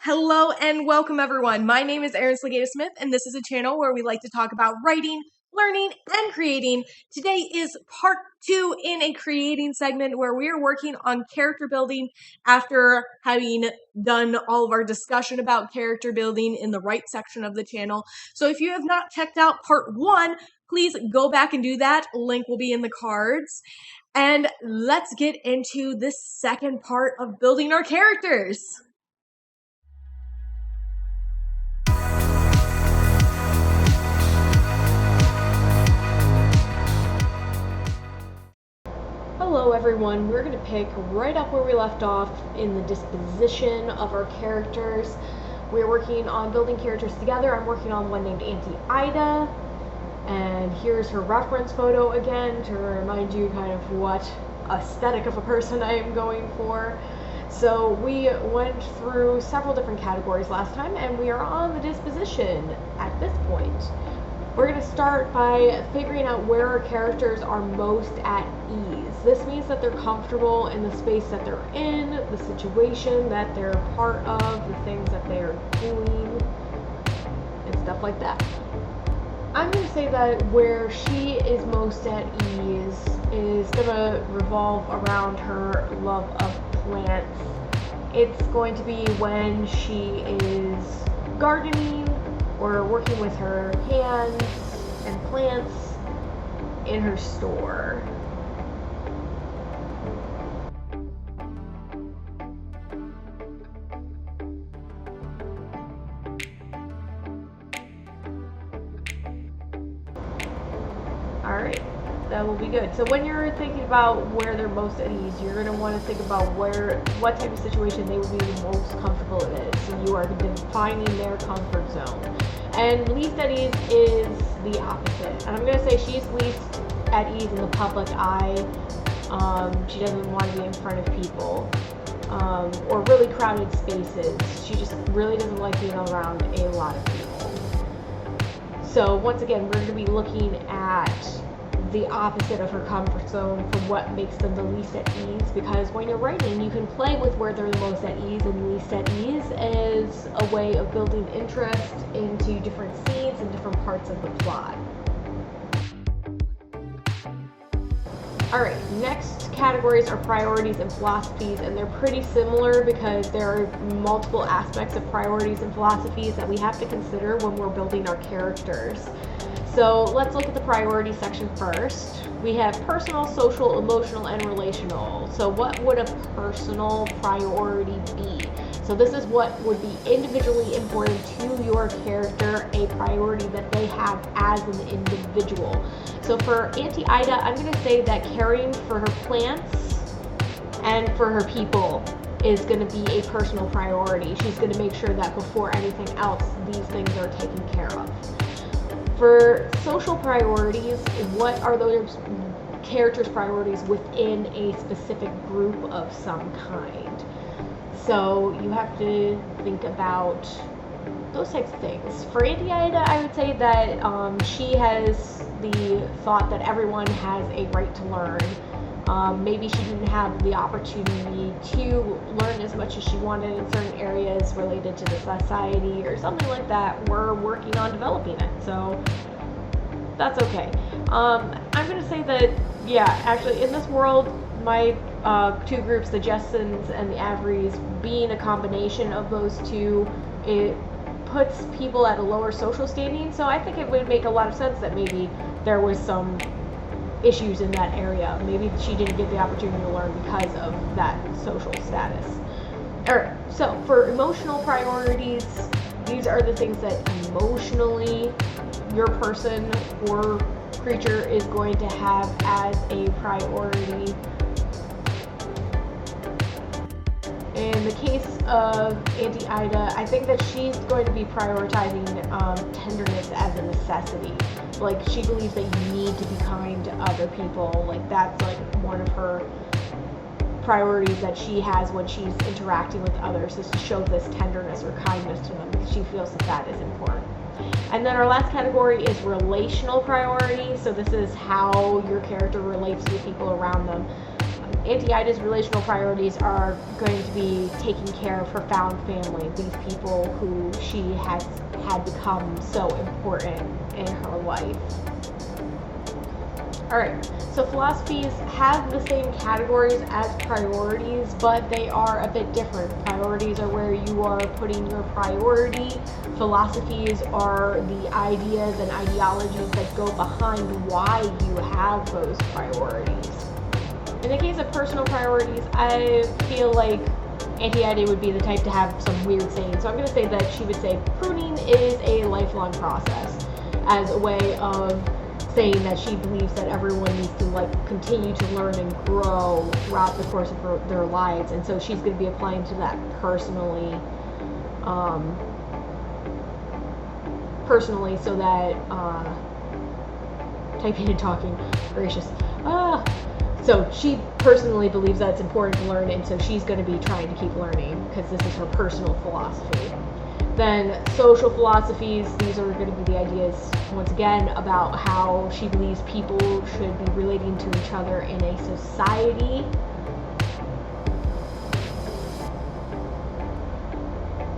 Hello and welcome everyone. My name is Slegaitis-Smith and this is a channel where we like to talk about writing, learning, and creating. Today is part 2 in a creating segment where we are working on character building after having done all of our discussion about character building in the right section of the channel. So if you have not checked out part 1, please go back and do that. Link will be in the cards. And let's get into the second part of building our characters. Hello everyone, we're going to pick right up where we left off in the disposition of our characters. We're working on building characters together. I'm working on one named Auntie Ida, and here's her reference photo again to remind you kind of what aesthetic of a person I am going for. So we went through several different categories last time and we are on the disposition at this point. We're going to start by figuring out where our characters are most at ease. This means that they're comfortable in the space that they're in, the situation that they're part of, the things that they're doing, and stuff like that. I'm going to say that where she is most at ease is going to revolve around her love of plants. It's going to be when she is gardening or working with her hands and plants in her store. Alright, that will be good. So when you're thinking about where they're most at ease, you're going to want to think about what type of situation they would be the most comfortable in. So you are defining their comfort zone. And least at ease is the opposite. And I'm going to say she's least at ease in the public eye. She doesn't want to be in front of people or really crowded spaces. She just really doesn't like being around a lot of people. So once again, we're going to be looking at the opposite of her comfort zone for what makes them the least at ease, because when you're writing, you can play with where they're the most at ease and least at ease as a way of building interest into different scenes and different parts of the plot. Alright, next categories are priorities and philosophies, and they're pretty similar because there are multiple aspects of priorities and philosophies that we have to consider when we're building our characters. So let's look at the priority section first. We have personal, social, emotional, and relational. So what would a personal priority be? So this is what would be individually important to your character, a priority that they have as an individual. So for Auntie Ida, I'm going to say that caring for her plants and for her people is going to be a personal priority. She's going to make sure that before anything else, these things are taken care of. For social priorities, what are those characters' priorities within a specific group of some kind? So you have to think about those types of things. For Auntie Ida, I would say that she has the thought that everyone has a right to learn. Maybe she didn't have the opportunity to learn as much as she wanted in certain areas related to the society or something like that. We're working on developing it, so that's okay. I'm going to say that, yeah, actually in this world, my two groups, the Jetsons and the Averys, being a combination of those two, it puts people at a lower social standing, so I think it would make a lot of sense that maybe there was some issues in that area. Maybe she didn't get the opportunity to learn because of that social status. Alright, so for emotional priorities, these are the things that emotionally your person or creature is going to have as a priority. In the case of Auntie Ida, I think that she's going to be prioritizing tenderness as a necessity. Like, she believes that you need to be kind to other people. Like, that's like one of her priorities that she has when she's interacting with others, is to show this tenderness or kindness to them because she feels that that is important. And then our last category is relational priorities. So this is how your character relates to the people around them. Auntie Ida's relational priorities are going to be taking care of her found family, these people who she has had become so important in her life. Alright, so philosophies have the same categories as priorities, but they are a bit different. Priorities are where you are putting your priority. Philosophies are the ideas and ideologies that go behind why you have those priorities. In the case of personal priorities, I feel like Auntie Ida would be the type to have some weird saying. So I'm going to say that she would say pruning is a lifelong process, as a way of saying that she believes that everyone needs to continue to learn and grow throughout the course of their lives, and so she's going to be applying to that personally, so that typing and talking, gracious. So she personally believes that it's important to learn, and so she's going to be trying to keep learning because this is her personal philosophy. Then social philosophies, these are going to be the ideas, once again, about how she believes people should be relating to each other in a society.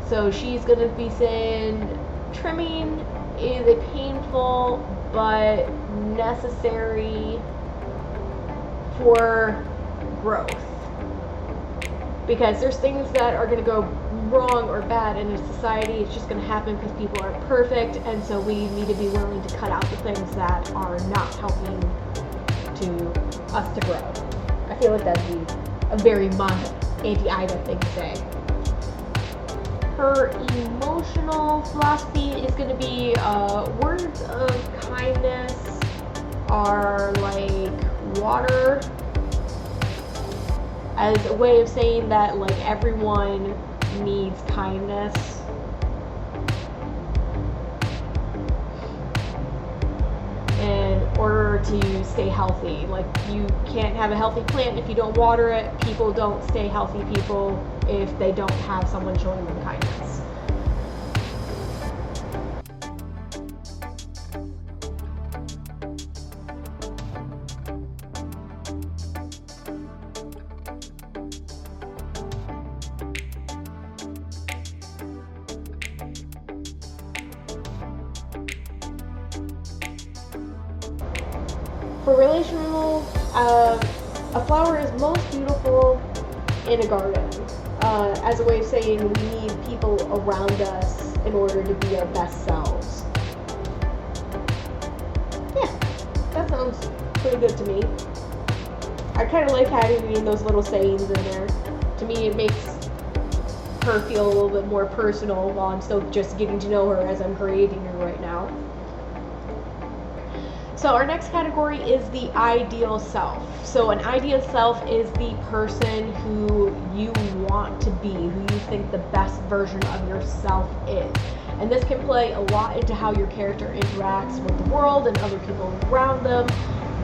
So she's going to be saying trimming is a painful but necessary for growth. Because there's things that are going to go wrong or bad in a society. It's just going to happen because people aren't perfect, and so we need to be willing to cut out the things that are not helping to us to grow. I feel like that'd be a very Auntie Ida thing to say. Her emotional philosophy is going to be words of kindness are like water, as a way of saying that everyone needs kindness. In order to stay healthy. You can't have a healthy plant if you don't water it. People don't stay healthy people if they don't have someone showing them kindness. For relational, a flower is most beautiful in a garden, as a way of saying we need people around us in order to be our best selves. Yeah, that sounds pretty good to me. I kind of like having those little sayings in there. To me, it makes her feel a little bit more personal while I'm still just getting to know her as I'm creating her right now. So our next category is the ideal self. So an ideal self is the person who you want to be, who you think the best version of yourself is. And this can play a lot into how your character interacts with the world and other people around them,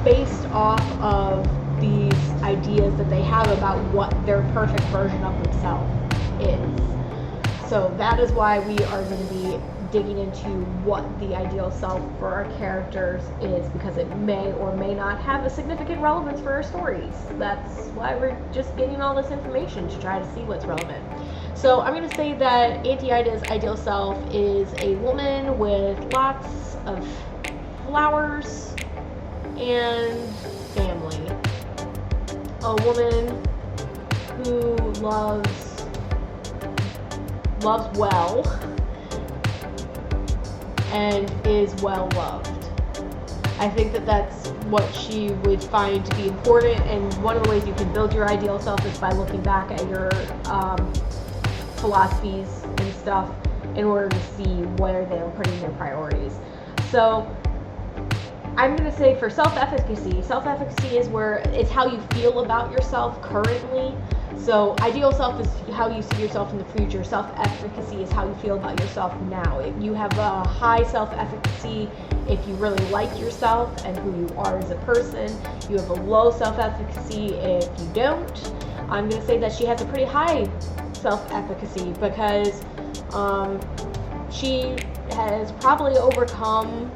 based off of these ideas that they have about what their perfect version of themselves is. So that is why we are going to be digging into what the ideal self for our characters is, because it may or may not have a significant relevance for our stories. That's why we're just getting all this information to try to see what's relevant. So I'm going to say that Auntie Ida's ideal self is a woman with lots of flowers and family. A woman who loves well and is well loved. I think that that's what she would find to be important, and one of the ways you can build your ideal self is by looking back at your philosophies and stuff in order to see where they're putting their priorities. So I'm going to say for self-efficacy is how you feel about yourself currently. So ideal self is how you see yourself in the future. Self-efficacy is how you feel about yourself now. If you have a high self-efficacy, if you really like yourself and who you are as a person, you have a low self-efficacy if you don't. I'm going to say that she has a pretty high self-efficacy because she has probably overcome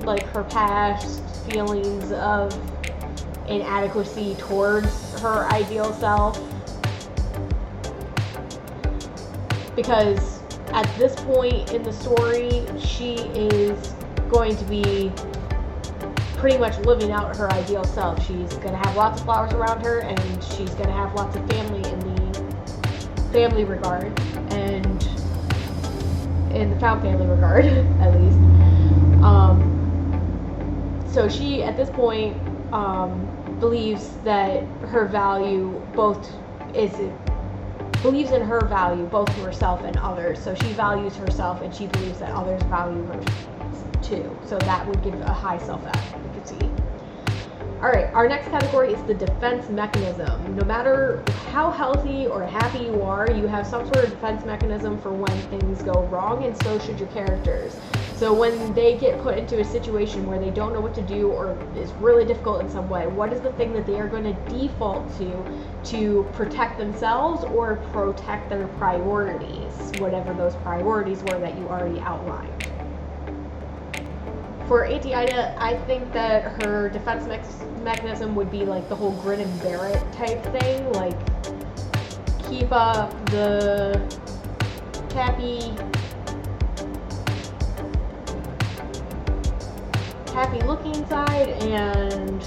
her past feelings of inadequacy towards her ideal self. Because at this point in the story, she is going to be pretty much living out her ideal self. She's going to have lots of flowers around her, and she's going to have lots of family in the family regard, and in the found family regard, at least. So she, at this point, believes that her value believes in her value both to herself and others. So she values herself, and she believes that others value her too. So that would give a high self-efficacy. Alright, our next category is the defense mechanism. No matter how healthy or happy you are, you have some sort of defense mechanism for when things go wrong, and so should your characters. So when they get put into a situation where they don't know what to do, or is really difficult in some way, what is the thing that they are going to default to protect themselves or protect their priorities, whatever those priorities were that you already outlined. For Auntie Ida, I think that her defense mechanism would be like the whole grin and bear it type thing, like keep up the happy looking side and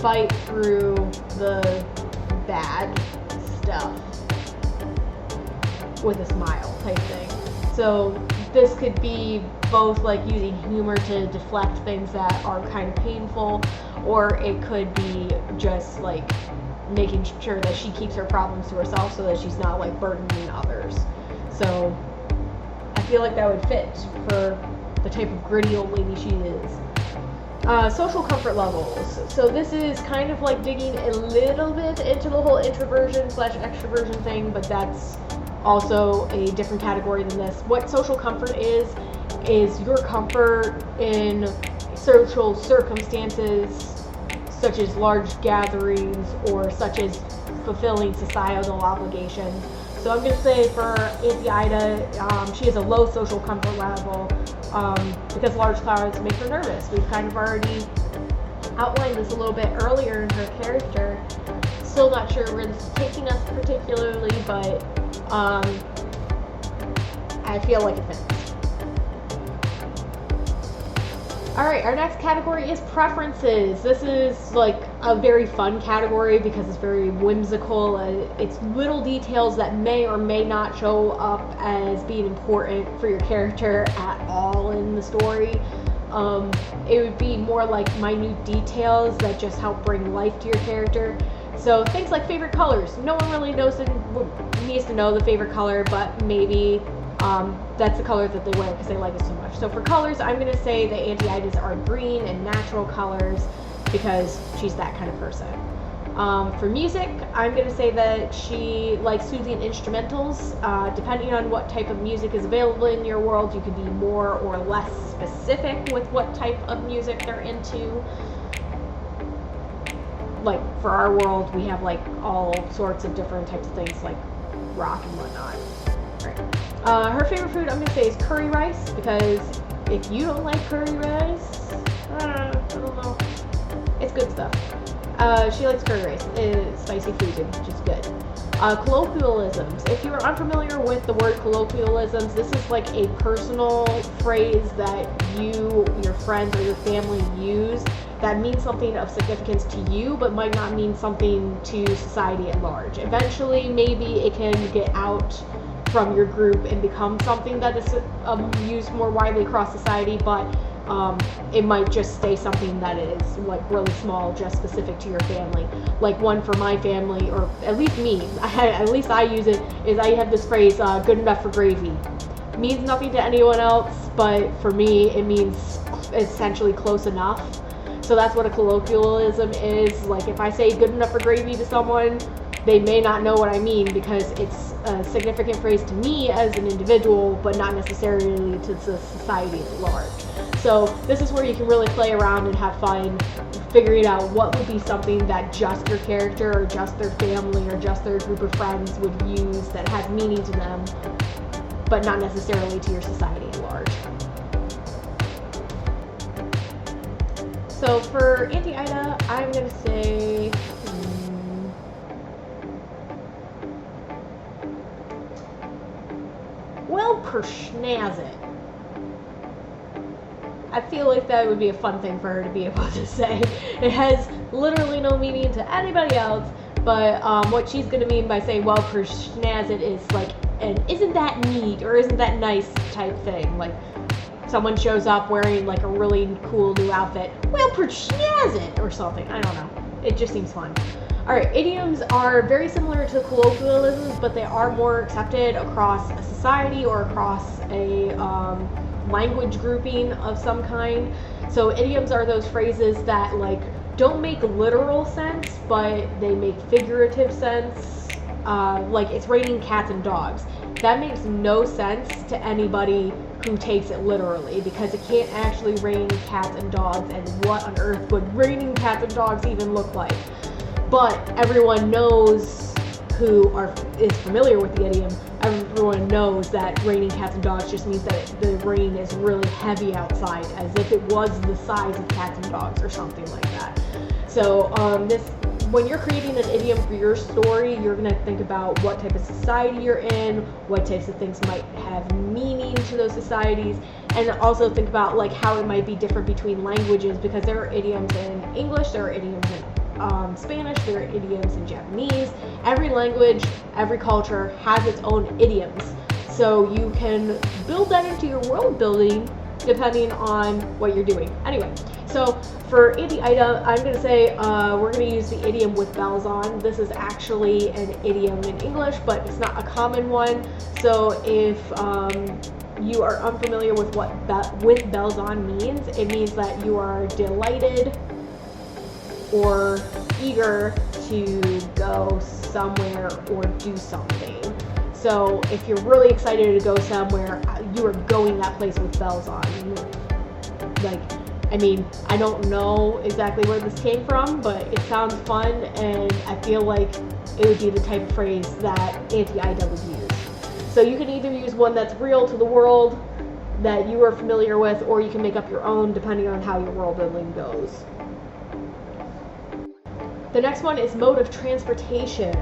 fight through the bad stuff with a smile type thing. So this could be both like using humor to deflect things that are kind of painful, or it could be just like making sure that she keeps her problems to herself so that she's not like burdening others. So I feel like that would fit for the type of gritty old lady she is. Social comfort levels. So this is kind of like digging a little bit into the whole introversion/extroversion thing, but that's also a different category than this. What social comfort is your comfort in social circumstances such as large gatherings or such as fulfilling societal obligations. So I'm going to say for Auntie Ida, she has a low social comfort level because large crowds make her nervous. We've kind of already outlined this a little bit earlier in her character. Still not sure where this is taking us particularly, but I feel like it fits. Alright, our next category is preferences. This is like a very fun category because it's very whimsical. It's little details that may or may not show up as being important for your character at all in the story. It would be more like minute details that just help bring life to your character. So things like favorite colors. No one really needs to know the favorite color, but maybe that's the color that they wear because they like it so much. So for colors, I'm going to say that Auntie Ida's are green and natural colors because she's that kind of person. For music, I'm going to say that she likes soothing instrumentals. Depending on what type of music is available in your world, you can be more or less specific with what type of music they're into. Like for our world, we have like all sorts of different types of things like rock and whatnot. Right. Her favorite food, I'm going to say, is curry rice, because if you don't like curry rice, I don't know, it's good stuff. She likes curry rice. It's spicy food, which is good. Colloquialisms. If you're unfamiliar with the word colloquialisms, this is like a personal phrase that you, your friends, or your family use that means something of significance to you, but might not mean something to society at large. Eventually, maybe it can get out from your group and become something that is used more widely across society, but it might just stay something that is like really small, just specific to your family. Like one for my family, or at least me, at least I use it, is I have this phrase, good enough for gravy. It means nothing to anyone else, but for me it means essentially close enough. So that's what a colloquialism is. Like if I say good enough for gravy to someone, they may not know what I mean because it's a significant phrase to me as an individual, but not necessarily to the society at large. So this is where you can really play around and have fun figuring out what would be something that just your character or just their family or just their group of friends would use that has meaning to them, but not necessarily to your society at large. So for Auntie Ida, I'm gonna say well, persnaz it. I feel like that would be a fun thing for her to be able to say. It has literally no meaning to anybody else, but what she's gonna mean by saying well, persnaz it is like an isn't that neat or isn't that nice type thing. Like someone shows up wearing like a really cool new outfit, well, persnaz it or something. I don't know. It just seems fun. Alright, idioms are very similar to colloquialisms, but they are more accepted across a society or across a language grouping of some kind. So idioms are those phrases that like don't make literal sense, but they make figurative sense. Like it's raining cats and dogs. That makes no sense to anybody who takes it literally, because it can't actually rain cats and dogs, and what on earth would raining cats and dogs even look like? But everyone knows is familiar with the idiom, everyone knows that raining cats and dogs just means that the rain is really heavy outside, as if it was the size of cats and dogs or something like that. So when you're creating an idiom for your story, you're going to think about what type of society you're in, what types of things might have meaning to those societies, and also think about like how it might be different between languages, because there are idioms in English, there are idioms in Spanish, there are idioms in Japanese. Every language, every culture has its own idioms. So you can build that into your world building depending on what you're doing. Anyway, so for Auntie Ida, I'm going to say we're going to use the idiom with bells on. This is actually an idiom in English, but it's not a common one. So if you are unfamiliar with what with bells on means, it means that you are delighted or eager to go somewhere or do something. So if you're really excited to go somewhere, you are going that place with bells on. Like, I mean, I don't know exactly where this came from, but it sounds fun, and I feel like it would be the type of phrase that Auntie Ida would use. So you can either use one that's real to the world that you are familiar with, or you can make up your own depending on how your world building goes. The next one is mode of transportation.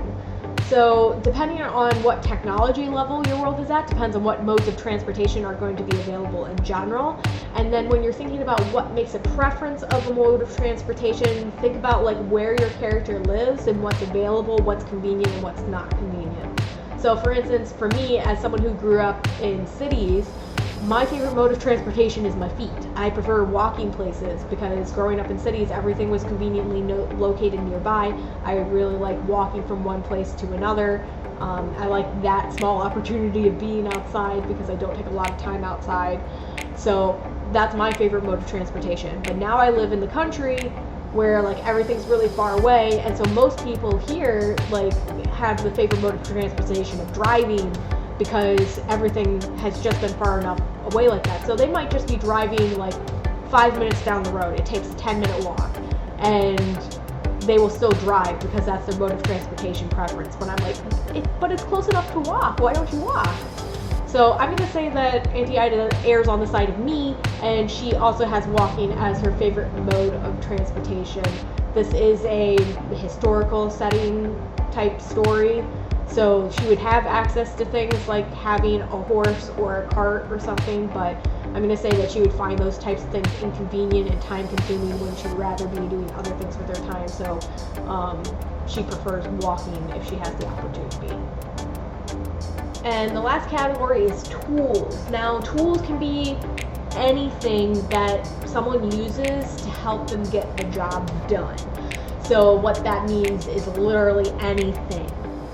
So depending on what technology level your world is at, depends on what modes of transportation are going to be available in general. And then when you're thinking about what makes a preference of a mode of transportation, think about like where your character lives and what's available, what's convenient and what's not convenient. So for instance, for me, as someone who grew up in cities, my favorite mode of transportation is my feet. I prefer walking places because growing up in cities, everything was conveniently located nearby. I really like walking from one place to another. I like that small opportunity of being outside because I don't take a lot of time outside. So that's my favorite mode of transportation. But now I live in the country where like everything's really far away, and so most people here like have the favorite mode of transportation of driving, because everything has just been far enough away like that. So they might just be driving like 5 minutes down the road. It takes a 10-minute walk, and they will still drive because that's their mode of transportation preference. But I'm like, but it's close enough to walk. Why don't you walk? So I'm going to say that Auntie Ida errs on the side of me, and she also has walking as her favorite mode of transportation. This is a historical setting type story. So she would have access to things like having a horse or a cart or something, but I'm going to say that she would find those types of things inconvenient and time consuming when she'd rather be doing other things with her time. So she prefers walking if she has the opportunity. And the last category is tools. Now, tools can be anything that someone uses to help them get the job done. So what that means is literally anything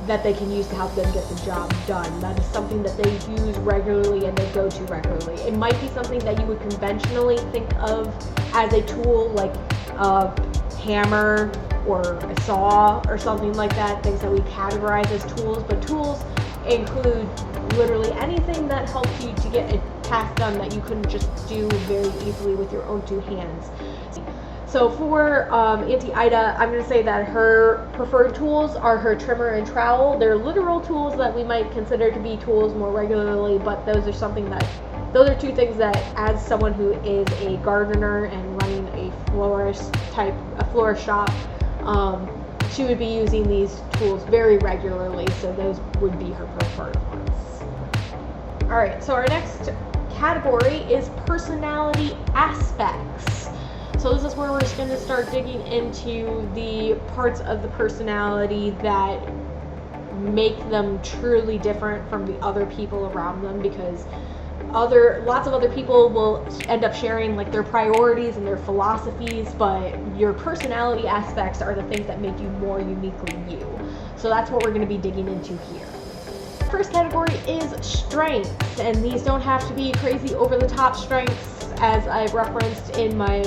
that they can use to help them get the job done. That is something that they use regularly and they go to regularly. It might be something that you would conventionally think of as a tool, like a hammer or a saw or something like that, things that we categorize as tools, but tools include literally anything that helps you to get a task done that you couldn't just do very easily with your own two hands. So for Auntie Ida, I'm going to say that her preferred tools are her trimmer and trowel. They're literal tools that we might consider to be tools more regularly, but those are two things that, as someone who is a gardener and running a florist shop, she would be using these tools very regularly, so those would be her preferred ones. Alright, so our next category is personality aspects. So this is where we're just going to start digging into the parts of the personality that make them truly different from the other people around them, because lots of other people will end up sharing like their priorities and their philosophies, but your personality aspects are the things that make you more uniquely you. So that's what we're going to be digging into here. First category is strengths, and these don't have to be crazy over-the-top strengths, as I've referenced in my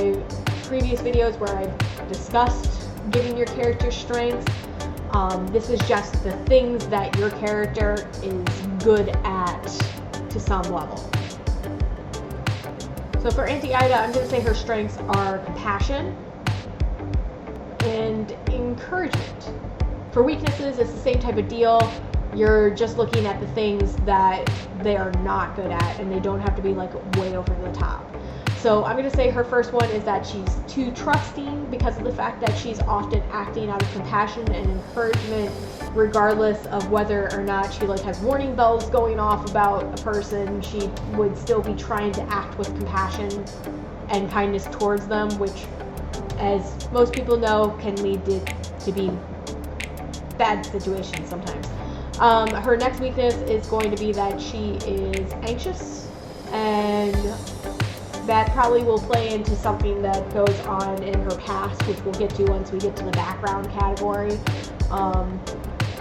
previous videos where I've discussed giving your character strengths. This is just the things that your character is good at to some level. So for Auntie Ida, I'm going to say her strengths are compassion and encouragement. For weaknesses, it's the same type of deal. You're just looking at the things that they are not good at, and they don't have to be like way over the top. So I'm going to say her first one is that she's too trusting, because of the fact that she's often acting out of compassion and encouragement, regardless of whether or not she like has warning bells going off about a person. She would still be trying to act with compassion and kindness towards them, which, as most people know, can lead to be bad situations sometimes. Her next weakness is going to be that she is anxious, and that probably will play into something that goes on in her past, which we'll get to once we get to the background category.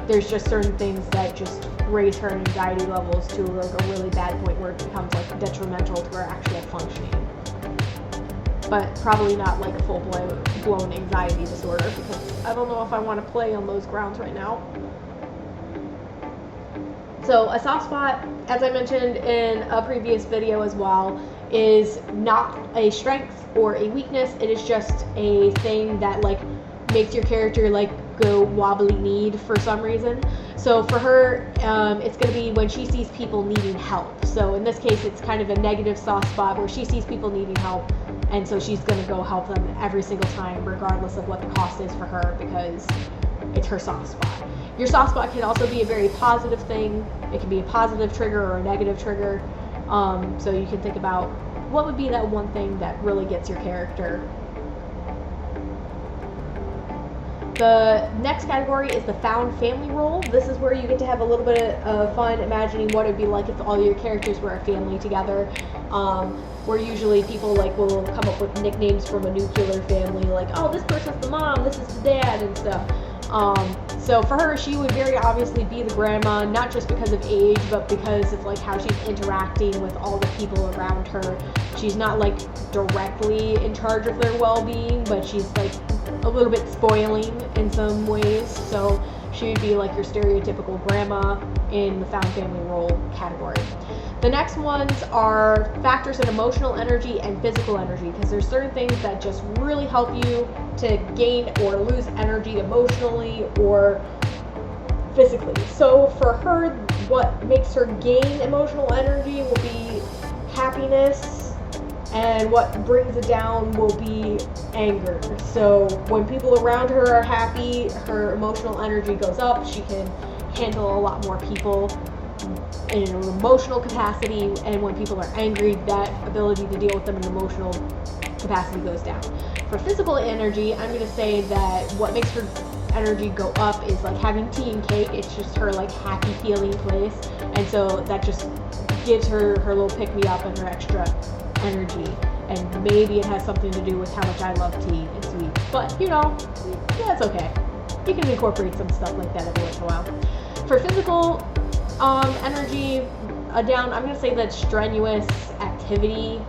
There's just certain things that just raise her anxiety levels to like a really bad point where it becomes like detrimental to her actual functioning. But probably not like a full-blown anxiety disorder, because I don't know if I want to play on those grounds right now. So a soft spot, as I mentioned in a previous video as well, is not a strength or a weakness. It is just a thing that like makes your character like go wobbly-kneed for some reason. So for her, it's going to be when she sees people needing help. So in this case, it's kind of a negative soft spot where she sees people needing help, and so she's going to go help them every single time, regardless of what the cost is for her, because it's her soft spot. Your soft spot can also be a very positive thing. It can be a positive trigger or a negative trigger. So you can think about what would be that one thing that really gets your character. The next category is the found family role. This is where you get to have a little bit of fun imagining what it'd be like if all your characters were a family together. Where usually people like will come up with nicknames from a nuclear family, like, oh, this person's the mom, this is the dad, and stuff. So for her, she would very obviously be the grandma, not just because of age, but because of like how she's interacting with all the people around her. She's not like directly in charge of their well-being, but she's like a little bit spoiling in some ways. So she would be like your stereotypical grandma in the found family role category. The next ones are factors in emotional energy and physical energy, because there's certain things that just really help you to gain or lose energy emotionally or physically. So for her, what makes her gain emotional energy will be happiness, and what brings it down will be anger. So when people around her are happy, her emotional energy goes up. She can handle a lot more people in an emotional capacity, and when people are angry, that ability to deal with them in an emotional capacity goes down. For physical energy, I'm going to say that what makes her energy go up is like having tea and cake. It's just her like happy feeling place, and so that just gives her little pick-me-up and her extra energy. And maybe it has something to do with how much I love tea and sweets, but you know, that's okay. You can incorporate some stuff like that every once in a while. For physical energy down, I'm going to say that strenuous activity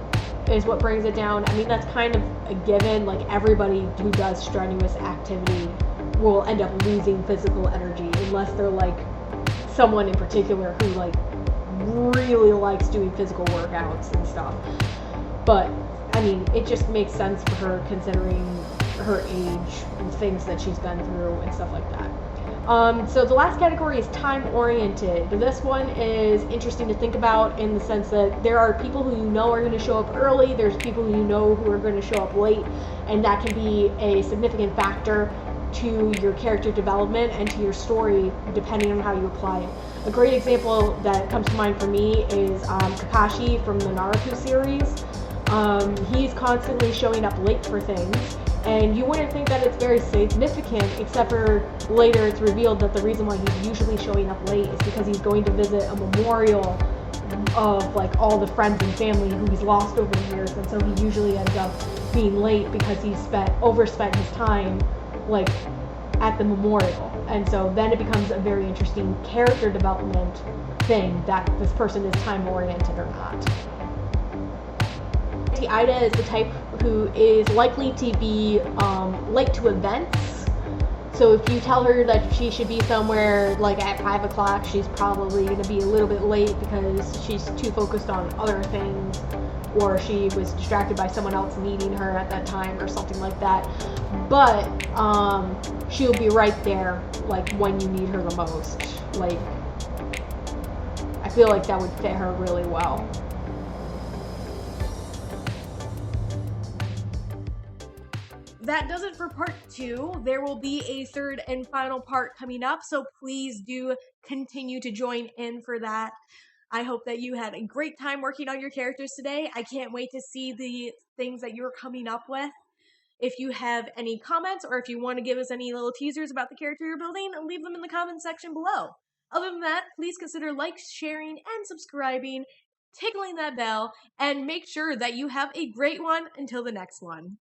is what brings it down. I mean, that's kind of a given. Like, everybody who does strenuous activity will end up losing physical energy, unless they're like someone in particular who like really likes doing physical workouts and stuff. But I mean, it just makes sense for her considering her age and things that she's been through and stuff like that. So the last category is time-oriented. This one is interesting to think about in the sense that there are people who you know are going to show up early, there's people who you know who are going to show up late, and that can be a significant factor to your character development and to your story depending on how you apply it. A great example that comes to mind for me is Kakashi from the Naruto series. He's constantly showing up late for things, and you wouldn't think that it's very significant, except for later it's revealed that the reason why he's usually showing up late is because he's going to visit a memorial of like all the friends and family who he's lost over the years, and so he usually ends up being late because he's overspent his time like at the memorial. And so then it becomes a very interesting character development thing that this person is time oriented or not. Ida is the type who is likely to be late to events. So if you tell her that she should be somewhere like at 5 o'clock, she's probably going to be a little bit late because she's too focused on other things, or she was distracted by someone else needing her at that time or something like that. But she'll be right there like when you need her the most. Like, I feel like that would fit her really well. That does it for part 2. There will be a third and final part coming up, so please do continue to join in for that. I hope that you had a great time working on your characters today. I can't wait to see the things that you're coming up with. If you have any comments or if you want to give us any little teasers about the character you're building, leave them in the comments section below. Other than that, please consider sharing, and subscribing, tickling that bell, and make sure that you have a great one until the next one.